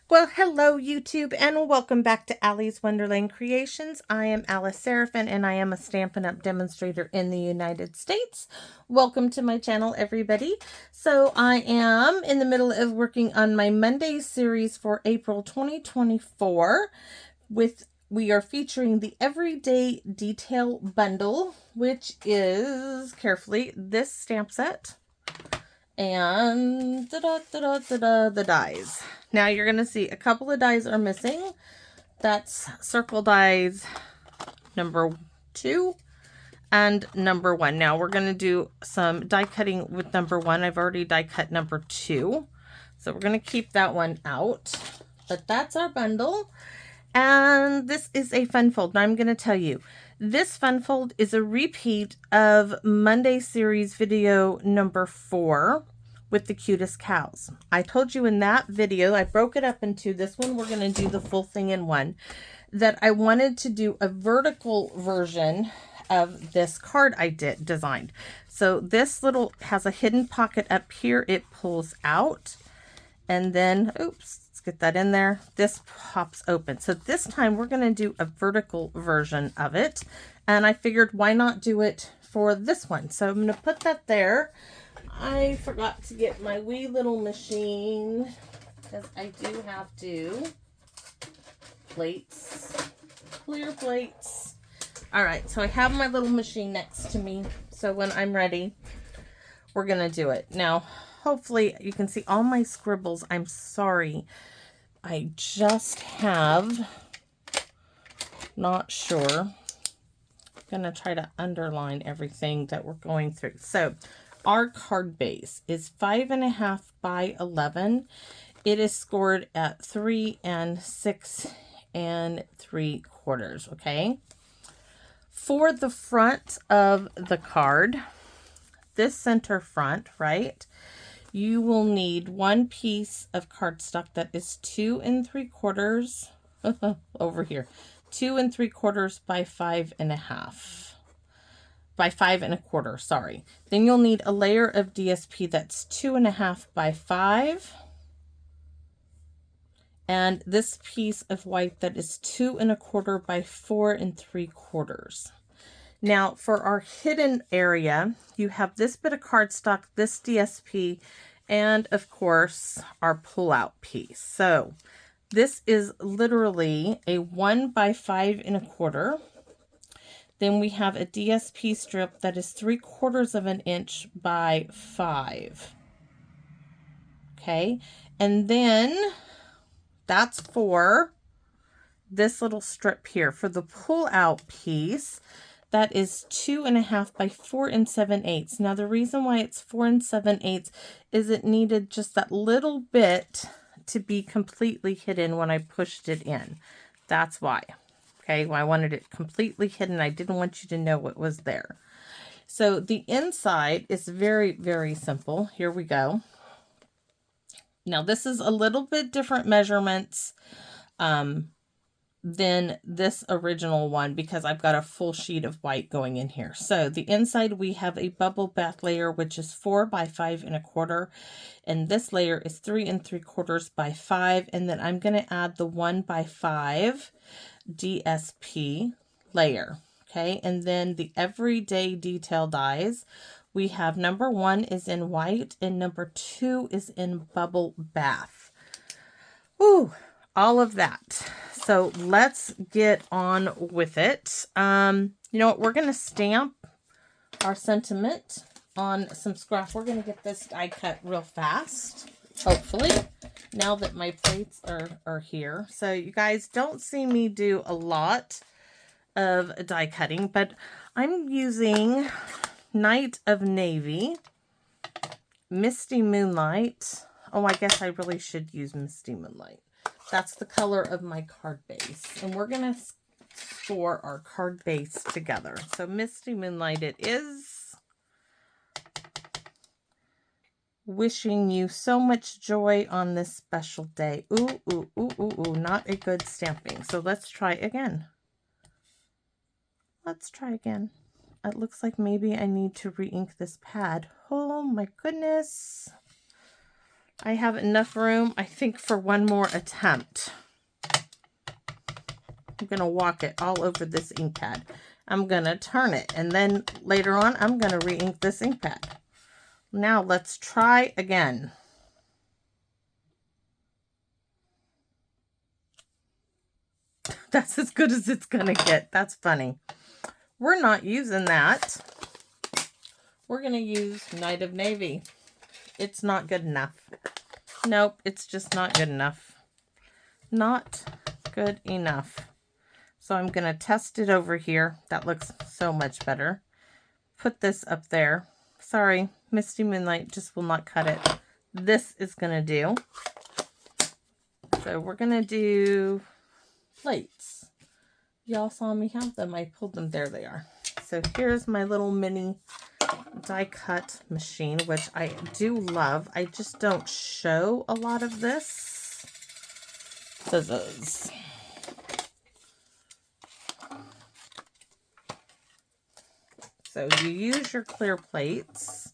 Well, hello YouTube and welcome back to Allie's Wonderland Creations. I am Alice Seraphin and I am a Stampin' Up! Demonstrator in the United States. Welcome to my channel, everybody. So I am in the middle of working on my Monday series for April 2024 we are featuring the Everyday Detail Bundle, which is, carefully, this stamp set and the dies. Now you're going to see a couple of dies are missing. That's circle dies number 2 and number 1. Now we're going to do some die cutting with number 1. I've already die cut number 2. So we're going to keep that one out. But that's our bundle. And this is a fun fold. Now I'm going to tell you, this fun fold is a repeat of Monday series video number 4 with the cutest cows. I told you in that video, I broke it up into this one. We're going to do the full thing in one, that I wanted to do a vertical version of this card I designed. So this little has a hidden pocket up here. It pulls out and then, oops. Get that in there. This pops open. So this time we're going to do a vertical version of it. And I figured why not do it for this one. So I'm going to put that there. I forgot to get my wee little machine because I do have to. Plates. Clear plates. All right. So I have my little machine next to me. So when I'm ready, we're going to do it. Now, hopefully you can see all my scribbles. I'm sorry. I just have, not sure. I'm going to try to underline everything that we're going through. So our card base is 5.5 by 11. It is scored at 3 6 3/4. Okay. For the front of the card, this center front, right? You will need one piece of cardstock that is 2 3/4 over here, 2 3/4 by 5.5 by 5 1/4. Sorry. Then you'll need a layer of DSP that's 2.5 by 5, and this piece of white that is 2 1/4 by 4 3/4. Now for our hidden area, you have this bit of cardstock, this DSP, and of course our pull-out piece. So this is literally a 1 by 5 1/4. Then we have a DSP strip that is 3/4 of an inch by 5. Okay, and then that's for this little strip here. For the pull-out piece, that is 2.5 by 4 7/8. Now the reason why it's 4 7/8 is it needed just that little bit to be completely hidden when I pushed it in. That's why. Okay, well, I wanted it completely hidden. I didn't want you to know what was there. So the inside is very, very simple. Here we go. Now this is a little bit different measurements than this original one because I've got a full sheet of white going in here. So the inside we have a bubble bath layer which is 4 by 5 1/4, and this layer is 3 3/4 by 5, and then I'm going to add the 1 by 5 DSP layer. Okay, and then the Everyday Detail dies. We have number 1 is in white and number 2 is in bubble bath. Ooh, all of that. So let's get on with it. You know what? We're going to stamp our sentiment on some scrap. We're going to get this die cut real fast, hopefully, now that my plates are here. So you guys don't see me do a lot of die cutting, but I'm using Night of Navy, Misty Moonlight. Oh, I guess I really should use Misty Moonlight. That's the color of my card base. And we're going to store our card base together. So Misty Moonlight it is. Wishing you so much joy on this special day. Ooh, ooh, ooh, ooh, ooh. Not a good stamping. So let's try again. Let's try again. It looks like maybe I need to re-ink this pad. Oh my goodness. I have enough room, I think, for one more attempt. I'm going to walk it all over this ink pad. I'm going to turn it, and then later on, I'm going to re-ink this ink pad. Now let's try again. That's as good as it's going to get. That's funny. We're not using that. We're going to use Night of Navy. It's not good enough. Nope, it's just not good enough. Not good enough. So I'm going to test it over here. That looks so much better. Put this up there. Sorry, Misty Moonlight just will not cut it. This is going to do. So we're going to do plates. Y'all saw me have them. I pulled them. There they are. So here's my little mini die cut machine, which I do love. I just don't show a lot of this. Scissors. So you use your clear plates.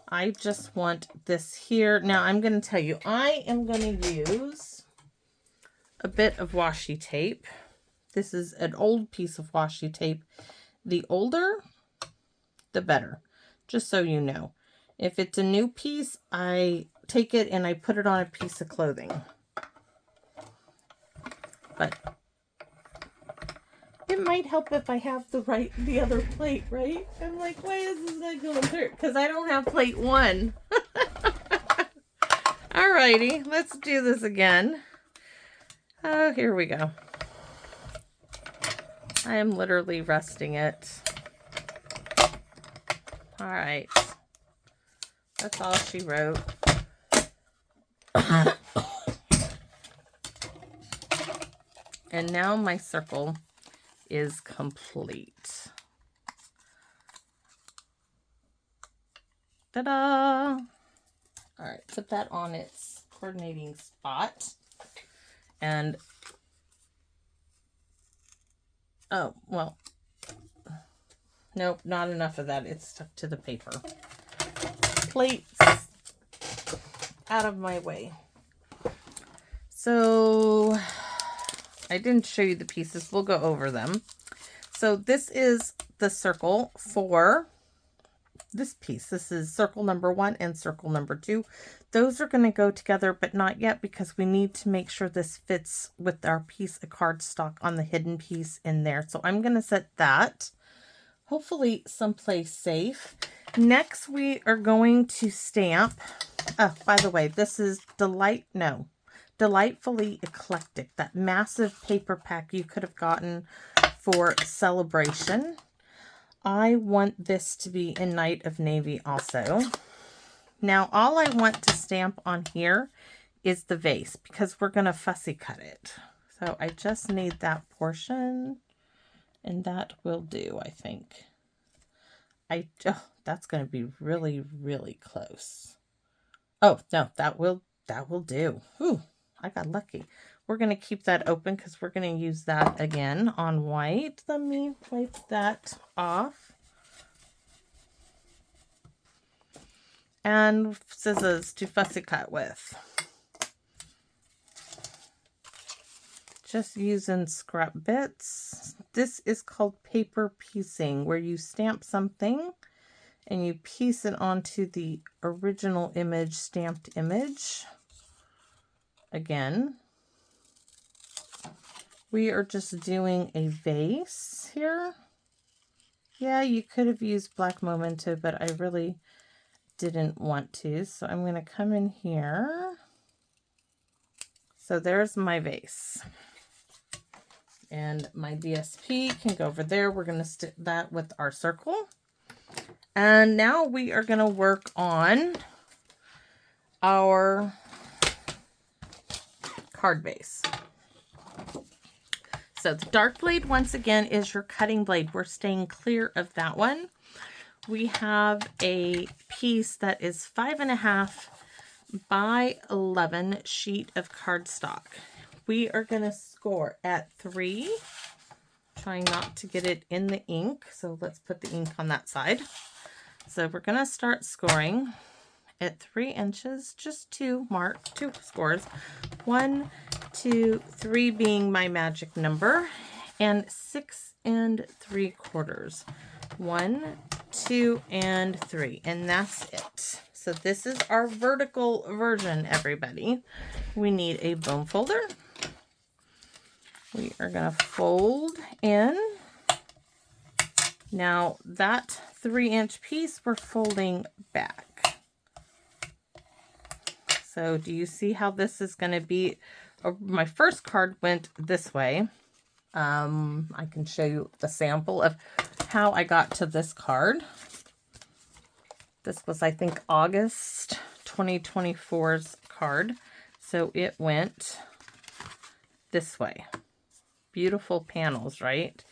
I just want this here. Now I'm going to tell you, I am going to use a bit of washi tape. This is an old piece of washi tape. The older, the better, just so you know. If it's a new piece, I take it and I put it on a piece of clothing. But it might help if I have the other plate, right? I'm like, why isn't that going through? Because I don't have plate 1. Alrighty, let's do this again. Oh, here we go. I am literally resting it. Alright. That's all she wrote. And now my circle is complete. Ta-da! Alright, put that on its coordinating spot. And oh, well, nope, not enough of that. It's stuck to the paper. Plates out of my way. So I didn't show you the pieces. We'll go over them. So this is the circle for this piece. This is circle number 1 and circle number 2. Those are going to go together, but not yet, because we need to make sure this fits with our piece of cardstock on the hidden piece in there. So I'm going to set that hopefully someplace safe. Next, we are going to stamp. Oh, by the way, this is Delightfully Eclectic, that massive paper pack you could have gotten for Celebration. I want this to be in Night of Navy also. Now, all I want to stamp on here is the vase, because we're going to fussy cut it. So I just need that portion, and that will do, I think. That's going to be really, really close. Oh, no, that will do. Ooh, I got lucky. We're going to keep that open because we're going to use that again on white. Let me wipe that off. And scissors to fussy cut with. Just using scrap bits. This is called paper piecing, where you stamp something and you piece it onto the original image, stamped image. Again, we are just doing a vase here. Yeah, you could have used black memento, but I really didn't want to. So I'm going to come in here. So there's my vase. And my DSP can go over there. We're going to stick that with our circle. And now we are going to work on our card base. So the dark blade, once again, is your cutting blade. We're staying clear of that one. We have a piece that is 5.5 by 11 sheet of cardstock. We are going to score at 3, trying not to get it in the ink. So let's put the ink on that side. So we're going to start scoring at 3 inches, just 2 scores. 1, 2, 3 being my magic number, and 6 3/4. 1, 2, and 3, and that's it. So this is our vertical version, everybody. We need a bone folder. We are going to fold in. Now that 3-inch piece we're folding back. So do you see how this is going to be? My first card went this way. I can show you the sample of how I got to this card. This was, I think, August 2024's card. So it went this way. Beautiful panels, right?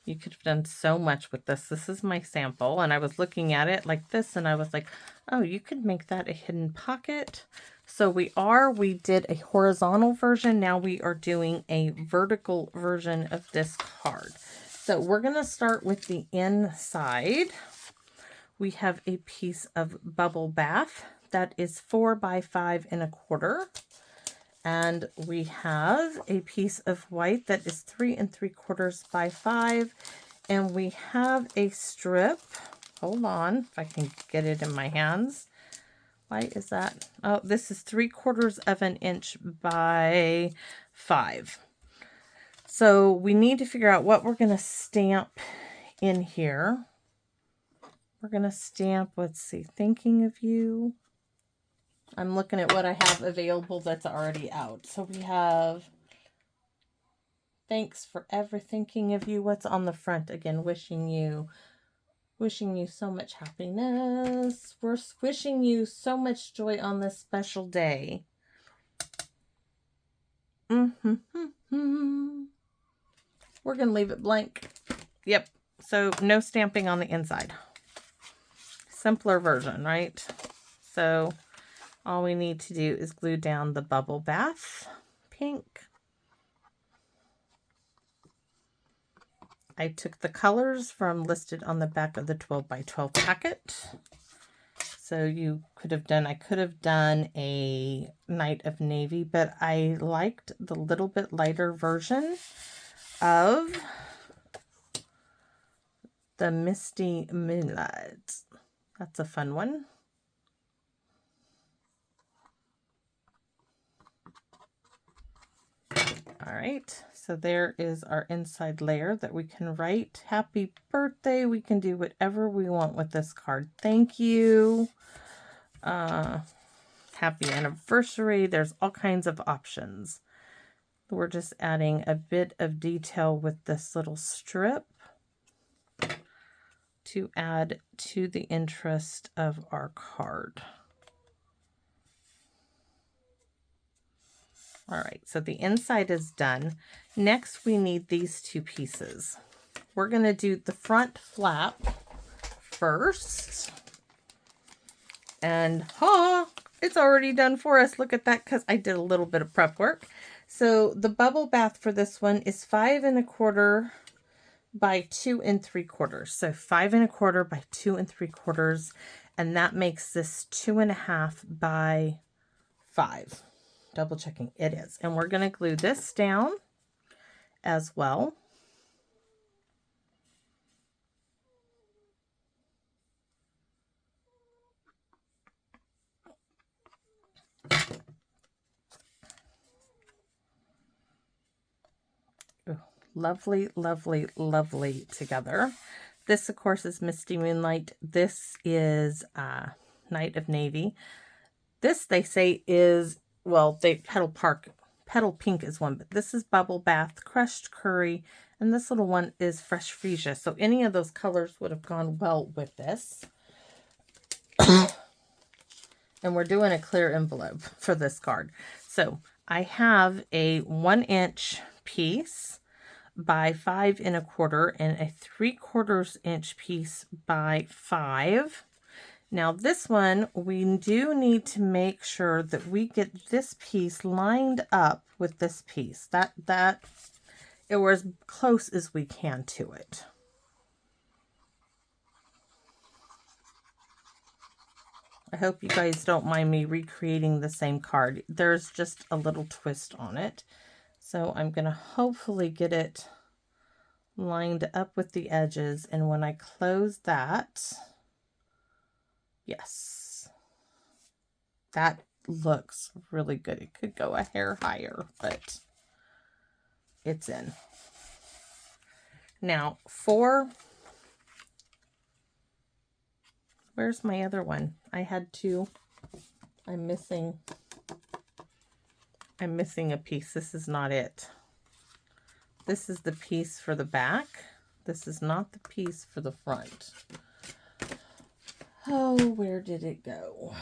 You could have done so much with this. This is my sample, and I was looking at it like this, and I was like, oh, you could make that a hidden pocket. So we did a horizontal version. Now we are doing a vertical version of this card. So we're going to start with the inside. We have a piece of bubble bath that is 4 by 5 1/4. And we have a piece of white that is 3 3/4 by 5. And we have a strip. Hold on, if I can get it in my hands. Why is that? Oh, this is 3/4 of an inch by 5. So we need to figure out what we're going to stamp in here. We're going to stamp, let's see, thinking of you. I'm looking at what I have available that's already out. So we have thanks for ever thinking of you. What's on the front? Again, wishing you so much happiness. We're wishing you so much joy on this special day. We're going to leave it blank. Yep. So no stamping on the inside. Simpler version, right? So all we need to do is glue down the bubble bath pink. I took the colors from listed on the back of the 12 by 12 packet. So you could have done, I could have done a Night of Navy, but I liked the little bit lighter version of the Misty Moonlight. That's a fun one. All right, so there is our inside layer that we can write happy birthday. We can do whatever we want with this card. Thank you. Happy anniversary. There's all kinds of options. We're just adding a bit of detail with this little strip to add to the interest of our card. All right, so the inside is done. Next, we need these 2 pieces. We're going to do the front flap first. And, it's already done for us. Look at that, because I did a little bit of prep work. So the bubble bath for this one is 5 1/4 by 2 3/4. So 5 1/4 by 2 3/4. And that makes this 2.5 by 5. Double checking, it is. And we're going to glue this down as well. Ooh, lovely, lovely, lovely together. This, of course, is Misty Moonlight. This is Night of Navy. This, they say, is, well, Petal Pink is one, but this is Bubble Bath, Crushed Curry, and this little one is Fresh Freesia. So any of those colors would have gone well with this. And we're doing a clear envelope for this card. So I have a 1-inch piece by 5 1/4 and a 3/4 inch piece by 5. Now this one, we do need to make sure that we get this piece lined up with this piece. That we're as close as we can to it. I hope you guys don't mind me recreating the same card. There's just a little twist on it. So I'm going to hopefully get it lined up with the edges. And when I close that, yes, that looks really good. It could go a hair higher, but it's in. Now where's my other one? I had two. I'm missing a piece. This is not it. This is the piece for the back. This is not the piece for the front. Oh, where did it go?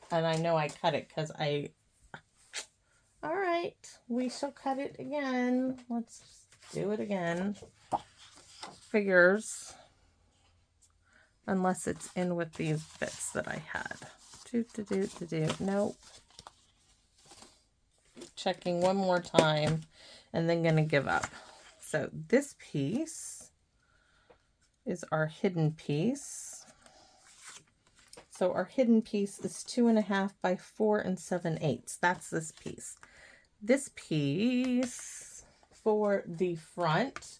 And I know I cut it because all right, we shall cut it again. Let's do it again. Figures. Unless it's in with these bits that I had. Nope. Checking one more time and then gonna give up. So this piece is our hidden piece. So our hidden piece is 2.5 by 4 7/8. That's this piece. This piece for the front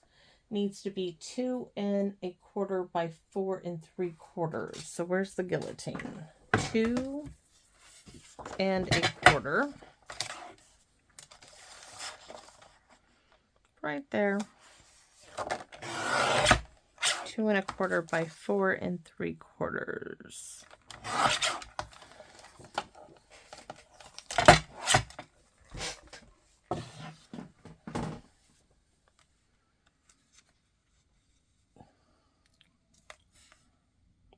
needs to be 2 1/4 by 4 3/4. So where's the guillotine? 2 1/4. Right there. 2 1/4 by 4 3/4.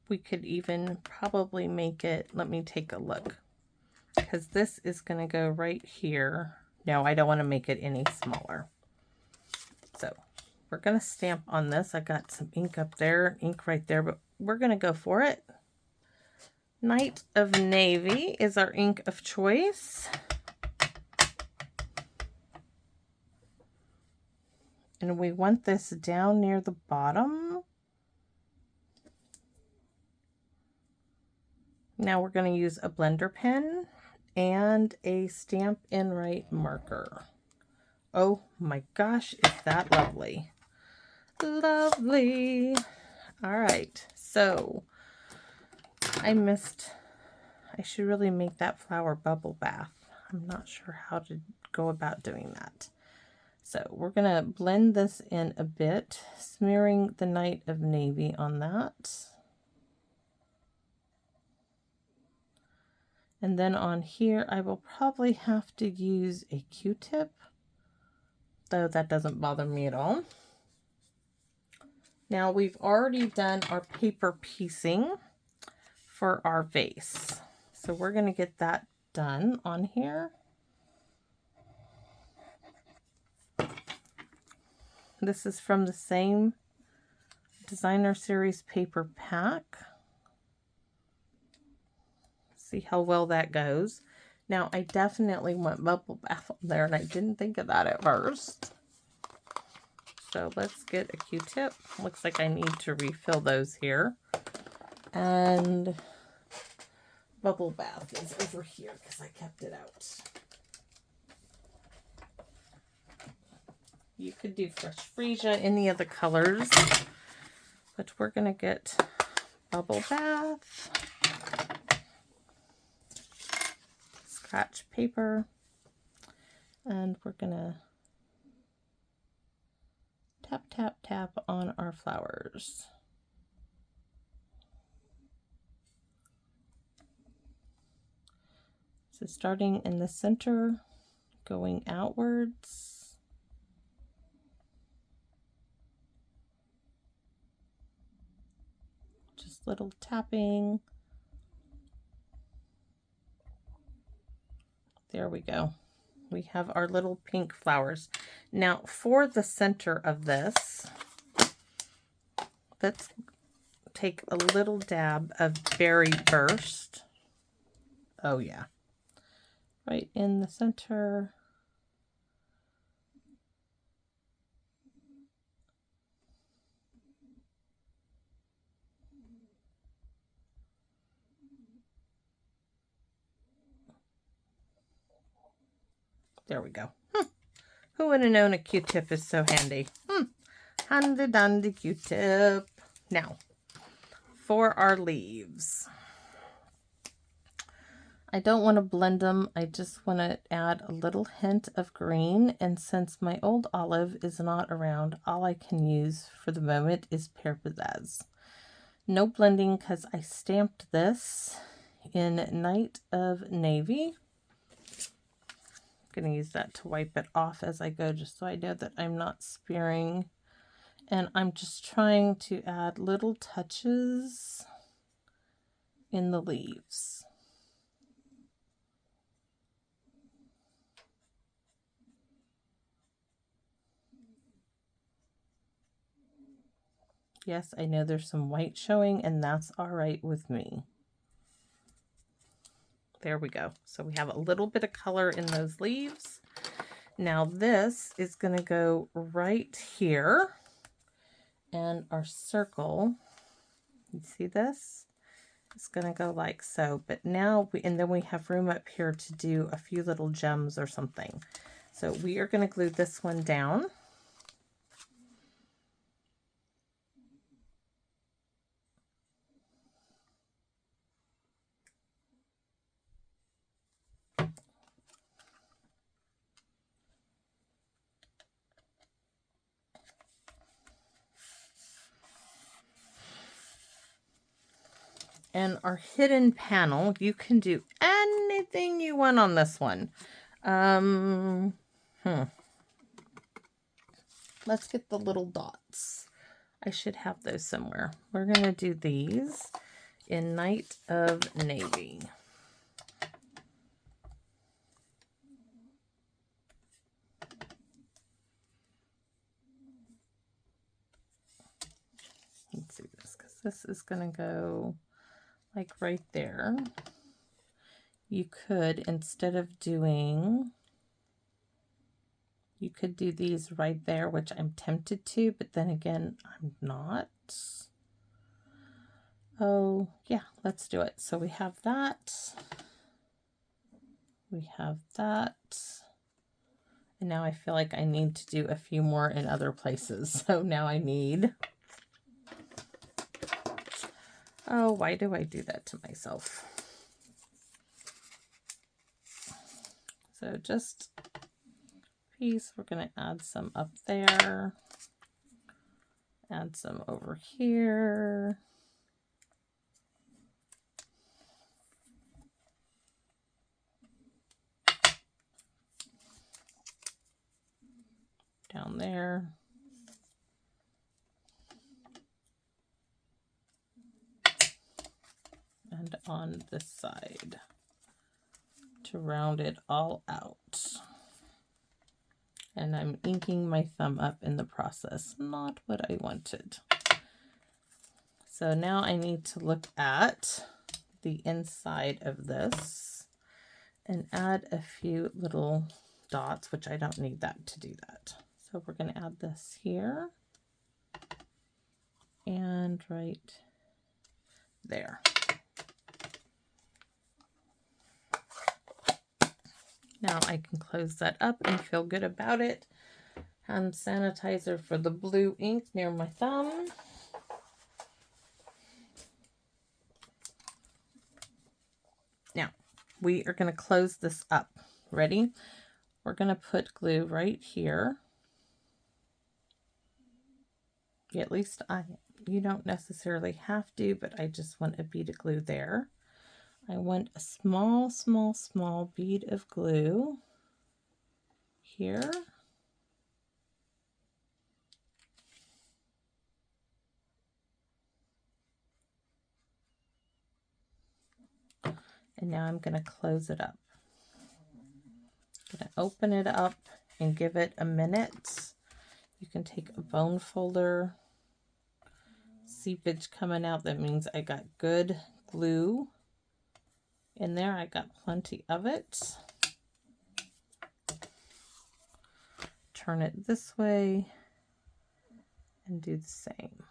We could even probably make it, let me take a look, because this is going to go right here. No, I don't want to make it any smaller. So we're going to stamp on this. I got some ink up there, ink right there, but we're going to go for it. Night of Navy is our ink of choice. And we want this down near the bottom. Now we're going to use a blender pen and a Stampin'Up marker. Oh my gosh, is that lovely. Lovely. All right, so I should really make that flower bubble bath. I'm not sure how to go about doing that. So we're going to blend this in a bit, smearing the Night of Navy on that. And then on here, I will probably have to use a Q-tip, though that doesn't bother me at all. Now we've already done our paper piecing for our vase. So we're going to get that done on here. This is from the same Designer Series paper pack. See how well that goes. Now I definitely want bubble bath on there, and I didn't think of that at first. So let's get a Q-tip. Looks like I need to refill those here. And bubble bath is over here because I kept it out. You could do Fresh Freesia, any of the colors, but we're going to get bubble bath. Scratch paper, and we're gonna tap, tap, tap on our flowers. So starting in the center, going outwards. Just little tapping. There we go. We have our little pink flowers. Now for the center of this, let's take a little dab of Berry Burst. Oh yeah. Right in the center. There we go. Who would have known a Q-tip is so handy? Handy dandy Q-tip. Now, for our leaves. I don't want to blend them. I just want to add a little hint of green. And since my old olive is not around, all I can use for the moment is Pearlized. No blending because I stamped this in Night of Navy. I'm going to use that to wipe it off as I go, just so I know that I'm not sparing. And I'm just trying to add little touches in the leaves. Yes, I know there's some white showing, and that's all right with me. There we go. So we have a little bit of color in those leaves. Now this is going to go right here. And our circle, you see this? It's going to go like so. But now, and then we have room up here to do a few little gems or something. So we are going to glue this one down. And our hidden panel, you can do anything you want on this one. Let's get the little dots. I should have those somewhere. We're going to do these in Night of Navy. Let's do this because this is going to go like right there. You could, instead of doing, you could do these right there, which I'm tempted to, but then again, I'm not. Oh, yeah, let's do it. So we have that. We have that. And now I feel like I need to do a few more in other places. So now I need... Oh, why do I do that to myself? So just piece, we're going to add some up there. Add some over here. Down there. And on this side to round it all out. And I'm inking my thumb up in the process, not what I wanted. So now I need to look at the inside of this and add a few little dots, which I don't need that to do that. So we're going to add this here and right there. Now I can close that up and feel good about it. Hand sanitizer for the blue ink near my thumb. Now we are going to close this up. Ready? We're going to put glue right here. At least you don't necessarily have to, but I just want a bead of glue there. I want a small, small, small bead of glue here. And now I'm going to close it up. I'm going to open it up and give it a minute. You can take a bone folder. Seepage coming out, that means I got good glue in there. I got plenty of it. Turn it this way and do the same.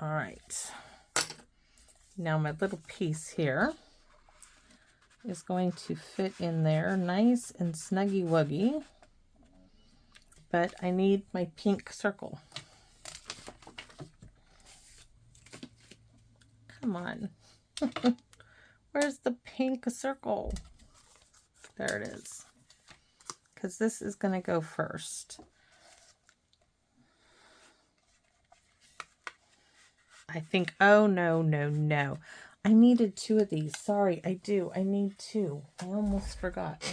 All right. Now my little piece here is going to fit in there nice and snuggy wuggy, but I need my pink circle. Come on. Where's the pink circle? There it is. Because this is going to go first. I think, oh no, no, no. I needed 2 of these. Sorry, I do. I need 2. I almost forgot.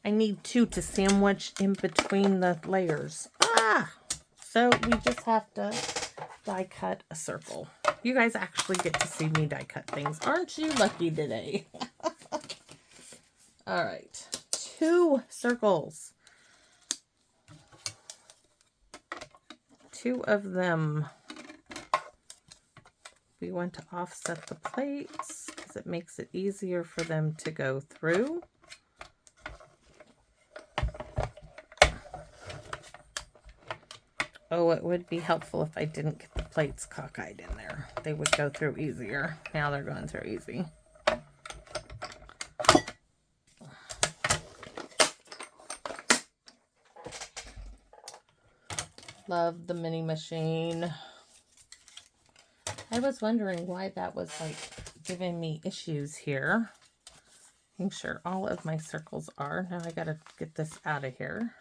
I need 2 to sandwich in between the layers. Ah! So we just have to die cut a circle. You guys actually get to see me die cut things. Aren't you lucky today? All right. 2 circles. 2 of them. We want to offset the plates because it makes it easier for them to go through. Oh, it would be helpful if I didn't get the plates cockeyed in there. They would go through easier. Now they're going through easy. Love the mini machine. I was wondering why that was like giving me issues here. Making sure all of my circles are. Now I gotta get this out of here.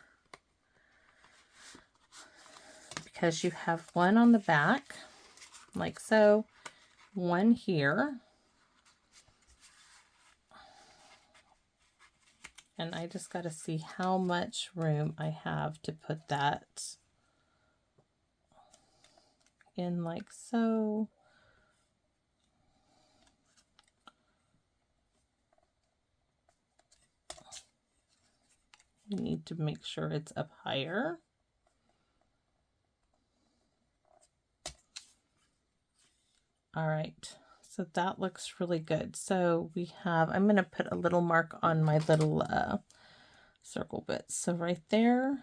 Because you have one on the back, like so, one here. And I just gotta see how much room I have to put that in like so. You need to make sure it's up higher. All right, so that looks really good. So we have, I'm going to put a little mark on my little circle bits. So right there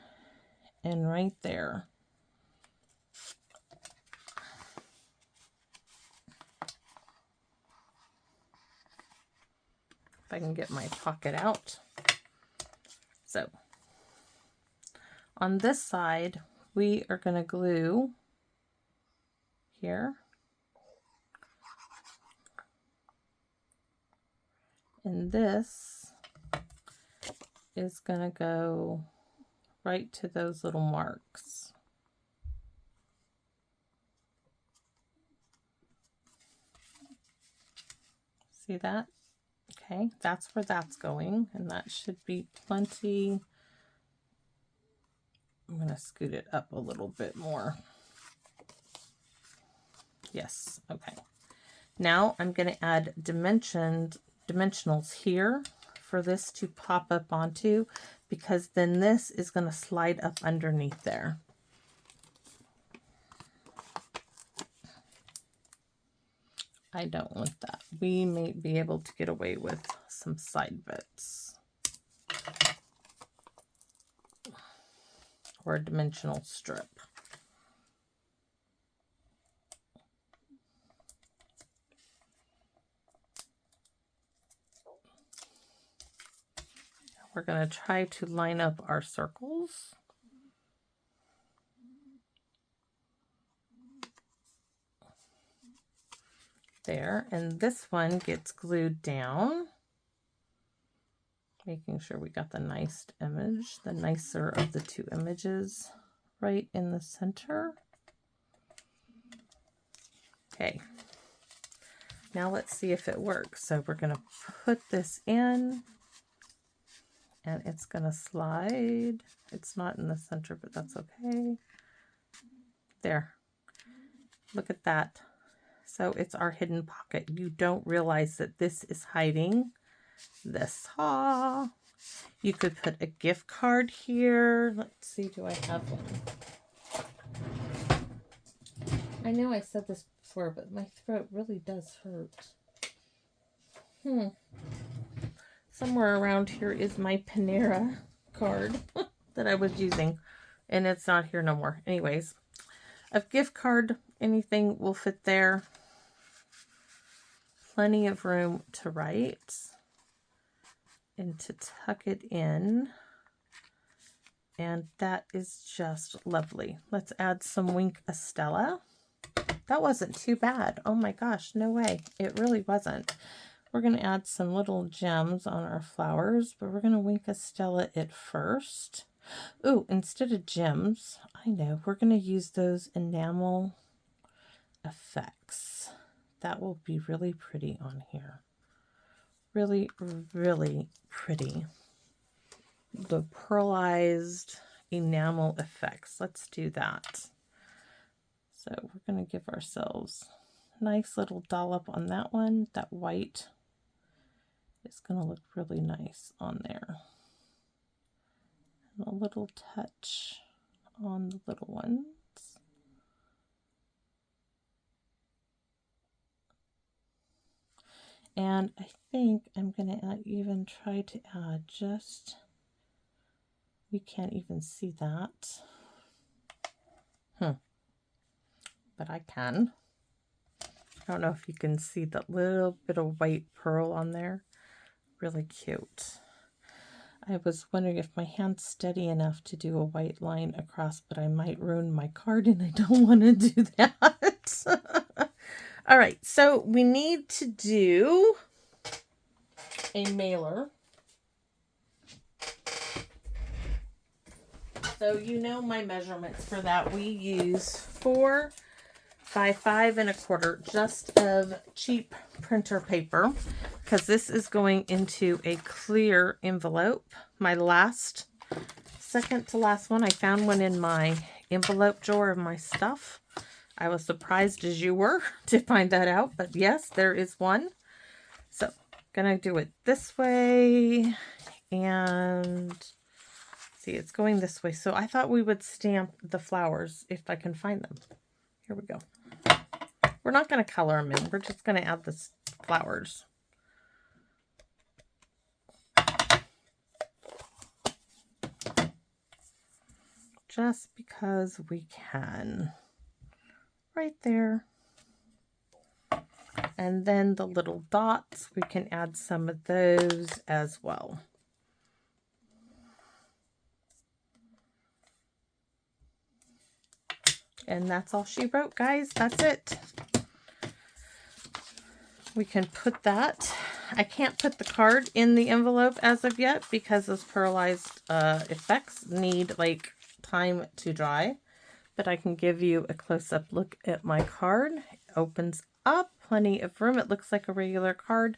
and right there. If I can get my pocket out. So on this side, we are going to glue here. And this is going to go right to those little marks. See that? Okay, that's where that's going, and that should be plenty. I'm going to scoot it up a little bit more. Yes, okay. Now I'm going to add dimensionals here for this to pop up onto, because then this is going to slide up underneath there. I don't want that. We may be able to get away with some side bits or a dimensional strip. We're going to try to line up our circles. There, and this one gets glued down, making sure we got the nice image, the nicer of the 2 images right in the center. Okay, now let's see if it works. So we're going to put this in, and it's going to slide. It's not in the center, but that's okay. There, look at that. So it's our hidden pocket. You don't realize that this is hiding this. Ah, you could put a gift card here. Let's see, do I have one? I know I said this before, but my throat really does hurt. Somewhere around here is my Panera card that I was using, and it's not here no more. Anyways, a gift card, anything will fit there. plenty of room to write and to tuck it in. And that is just lovely. Let's add some Wink Estella. That wasn't too bad. Oh my gosh, no way. It really wasn't. We're going to add some little gems on our flowers, but we're going to Wink Estella it first. Ooh, instead of gems, I know, we're going to use those enamel effects. That will be really pretty on here. Really, really pretty. The pearlized enamel effects. Let's do that. So we're going to give ourselves a nice little dollop on that one. That white is going to look really nice on there. And a little touch on the little ones. And I think I'm going to even try to add just, you can't even see that. But I can. I don't know if you can see that little bit of white pearl on there. Really cute. I was wondering if my hand's steady enough to do a white line across, but I might ruin my card and I don't want to do that. All right, so we need to do a mailer. So you know my measurements for that. We use 4 by 5 1/4 just of cheap printer paper, because this is going into a clear envelope. My second to last one, I found one in my envelope drawer of my stuff. I was surprised as you were to find that out, but yes, there is one. So gonna do it this way, and see, it's going this way. So I thought we would stamp the flowers if I can find them. Here we go. We're not going to color them in. We're just going to add the flowers. Just because we can. Right there. And then the little dots, we can add some of those as well. And that's all she wrote, guys. That's it. We can put that. I can't put the card in the envelope as of yet because those pearlized effects need like time to dry. But I can give you a close-up look at my card. It opens up, plenty of room. It looks like a regular card,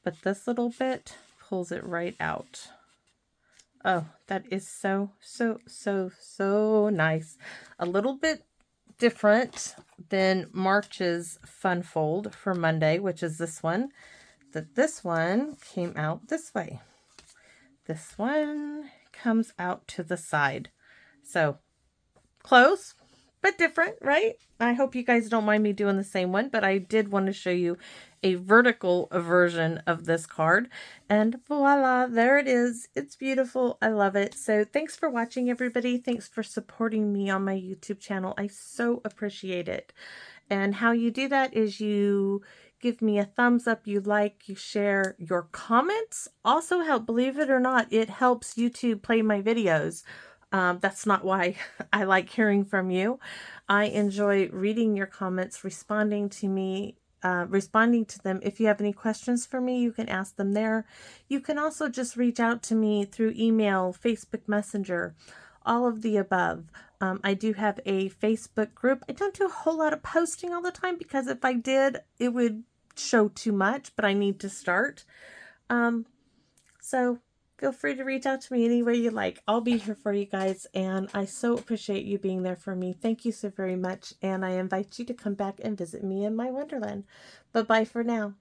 but this little bit pulls it right out. Oh, that is so, so, so, so nice. A little bit different than March's Fun Fold for Monday, which is this one. This one came out this way. This one comes out to the side. So close, but different, right? I hope you guys don't mind me doing the same one, but I did want to show you a vertical version of this card. And voila, there it is. It's beautiful. I love it. So thanks for watching, everybody. Thanks for supporting me on my YouTube channel. I so appreciate it. And how you do that is you give me a thumbs up, you like, you share. Your comments also help. Believe it or not, it helps YouTube play my videos. That's not why I like hearing from you. I enjoy reading your comments, responding to me, responding to them. If you have any questions for me, you can ask them there. You can also just reach out to me through email, Facebook Messenger, all of the above. I do have a Facebook group. I don't do a whole lot of posting all the time because if I did, it would show too much, but I need to start. So feel free to reach out to me any way you like. I'll be here for you guys, and I so appreciate you being there for me. Thank you so very much, and I invite you to come back and visit me in my Wonderland. Bye-bye for now.